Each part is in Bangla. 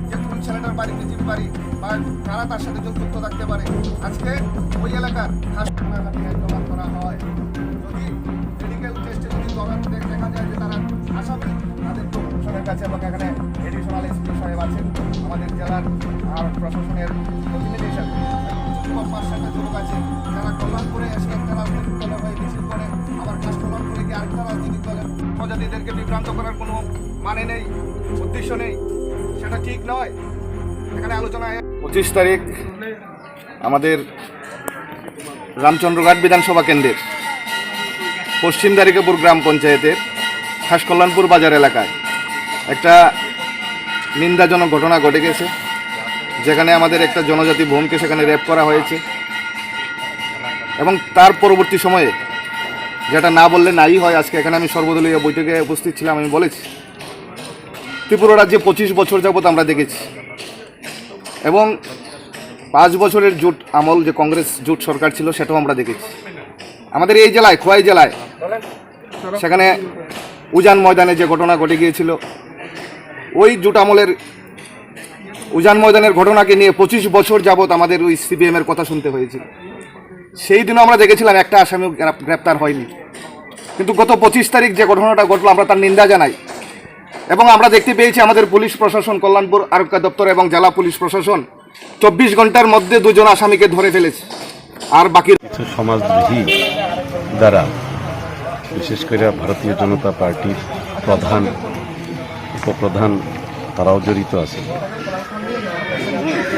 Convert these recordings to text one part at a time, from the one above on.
যে কোন ছেলেটার বাড়ি বিজেপি বাড়ি বা কারা তার সাথে যুক্ত থাকতে পারে। আজকে ওই এলাকার খাস জমা করা হয়, যদি মেডিকেল টেস্টে যদি দেখা যায় যে তারা আসামি, তাদের প্রশাসনের কাছে এবং এখানে এডিশনাল এসপি সাহেব আছেন, আমাদের জেলার আর প্রশাসনের প্রতিনিধি হিসাবে 5-7টা যুবক আছে যারা কল্যাণপুরে এসে একটা রাজনৈতিক দলের হয়ে মিছিল করে, আবার খাস কল্যাণপুরে গিয়ে আরেকটা রাজনৈতিক দলের প্রজাতিদেরকে বিভ্রান্ত করার কোনো মানে নেই, উদ্দেশ্য নেই, সেটা ঠিক নয়। এখানে আলোচনা 25 তারিখ আমাদের রামচন্দ্রঘাট বিধানসভা কেন্দ্রের পশ্চিম দ্বারিকাপুর গ্রাম পঞ্চায়েতের খাস কল্যাণপুর বাজার এলাকায় একটা নিন্দাজনক ঘটনা ঘটে গেছে, যেখানে আমাদের একটা জনজাতি বোনকে সেখানে রেপ করা হয়েছে। এবং তার পরবর্তী সময়ে যেটা না বললে নাই হয়, আজকে এখানে আমি সর্বদলীয় বৈঠকে উপস্থিত ছিলাম, আমি বলেছি ত্রিপুরা রাজ্যে 25 বছর যাবৎ আমরা দেখেছি, এবং 5 বছরের জোট আমল যে কংগ্রেস জোট সরকার ছিল সেটাও আমরা দেখেছি। আমাদের এই জেলায় খোয়াই জেলায় সেখানে উজান ময়দানে যে ঘটনা ঘটে গিয়েছিল, ওই জোট আমলের উজান ময়দানের ঘটনাকে নিয়ে 25 বছর যাবৎ আমাদের ওই সিপিএমের কথা শুনতে হয়েছিল। সেই দিনও আমরা দেখেছিলাম একটা আসামি গ্রেপ্তার হয়নি, কিন্তু গত 25 তারিখ যে ঘটনাটা ঘটলো আমরা তার নিন্দা জানাই। এবং আমরা দেখতে পেয়েছি আমাদের পুলিশ প্রশাসন, কল্যাণপুর আরক্ষা দপ্তর এবং জেলা পুলিশ প্রশাসন 24 ঘন্টার মধ্যে 2 জন আসামিকে ধরে ফেলেছে। আর বাকি কিছু সমাজদ্রোহী দ্বারা, বিশেষ করে ভারতীয় জনতা পার্টির প্রধান উপপ্রধান তারাও জড়িত আছে।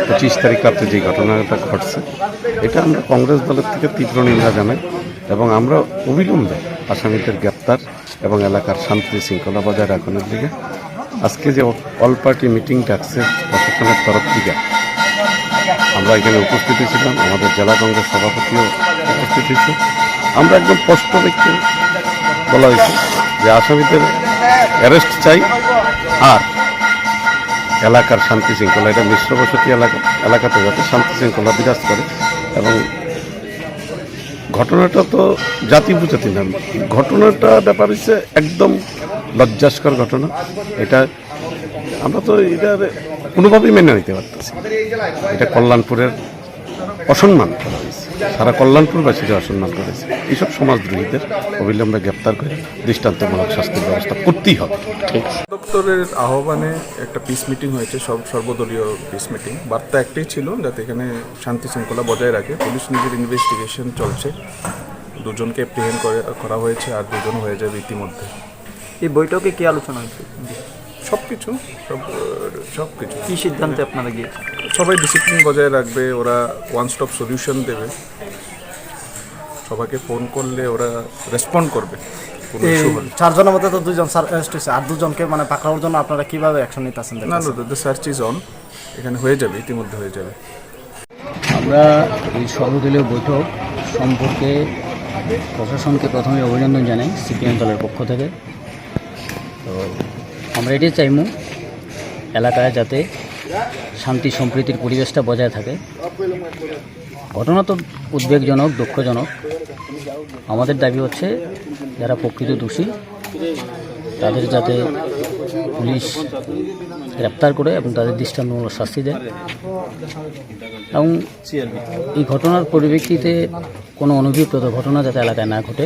25 তারিখ রাত্রে যে ঘটনাটা ঘটছে, এটা আমরা কংগ্রেস দলের থেকে তীব্র নিন্দা জানাই এবং আমরা অবিলম্বে আসামিদের গ্রেপ্তার এবং এলাকার শান্তি শৃঙ্খলা বজায় রাখানোর দিকে আজকে যে অল পার্টি মিটিং ডাকছে প্রশাসনের তরফ থেকে, আমরা এখানে উপস্থিত ছিলাম, আমাদের জেলা কংগ্রেস সভাপতিও উপস্থিত হয়েছে। আমরা একদম স্পষ্ট দেখতে বলা হয়েছে যে আসামিদের অ্যারেস্ট চাই, আর এলাকার শান্তি শৃঙ্খলা, এটা মিশ্র বসতি এলাকাতে যাতে শান্তি শৃঙ্খলা বিরাজ করে। এবং ঘটনাটা তো জাতি বুঝাতি না, ঘটনাটা ব্যাপার হচ্ছে একদম লজ্জাস্কর ঘটনা। এটা আমরা তো এটা কোনোভাবেই মেনে নিতে পারতেছি। এটা কল্যাণপুরের অসম্মান করা হয়েছে, সারা কল্যাণপুরবাসীকে অসম্মান করেছে। এইসব সমাজদ্রোহীদের অবিলম্বে গ্রেপ্তার করে দৃষ্টান্তমূলক শাস্তির ব্যবস্থা করতেই হবে। দপ্তরের আহ্বানে একটা পিস মিটিং হয়েছে, সর্বদলীয় পিস মিটিং। বার্তা একটাই ছিল, যাতে এখানে শান্তি শৃঙ্খলা বজায় রাখে। পুলিশ নিজের ইনভেস্টিগেশন চলছে, 2 জনকে এপ্রিহেন্ড করা হয়েছে, আর 2 জন হয়ে যাবে ইতিমধ্যে। এই বৈঠকে কি আলোচনা হয়েছে? সব কিছু কি সিদ্ধান্তে আপনারা গিয়েছেন? সবাই ডিসিপ্লিন বজায় রাখবে, ওরা ওয়ান স্টপ সলিউশন দেবে, সবাইকে ফোন করলে ওরা রেসপন্ড করবে। 4 জনের মধ্যে তো 2 জন অ্যারেস্ট হয়েছে, আর 2 জনকে মানে পাকড়ানোর জন্য আপনারা কিভাবে অ্যাকশন নিতেছেন? না, দ্য সার্চ ইজ অন, এখানে হয়ে যাবে, ইতিমধ্যে হয়ে যাবে। আমরা এই সর্বদলীয় বৈঠক সম্পর্কে প্রশাসনকে প্রথমে অভিনন্দন জানাই সিপিএম দলের পক্ষ থেকে। তো আমরা এটাই চাইব এলাকায় যাতে শান্তি সম্প্রীতির পরিবেশটা বজায় থাকে। ঘটনা তো উদ্বেগজনক, দুঃখজনক। আমাদের দাবি হচ্ছে যারা প্রকৃত দোষী তাদের যাতে পুলিশ গ্রেপ্তার করে এবং তাদের দৃষ্টান্তমূলক শাস্তি দেয়। এবং এই ঘটনার পরিপ্রেক্ষিতে কোনো অনভিপ্রেত ঘটনা যাতে এলাকায় না ঘটে,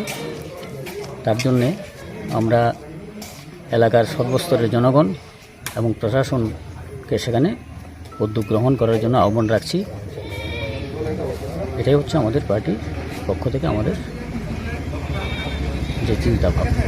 তার জন্যে আমরা এলাকার সর্বস্তরের জনগণ এবং প্রশাসনকে সেখানে উদ্যোগ গ্রহণ করার জন্য আহ্বান রাখছি। এটাই হচ্ছে আমাদের পার্টির পক্ষ থেকে আমাদের যে চিন্তা ভাবনা।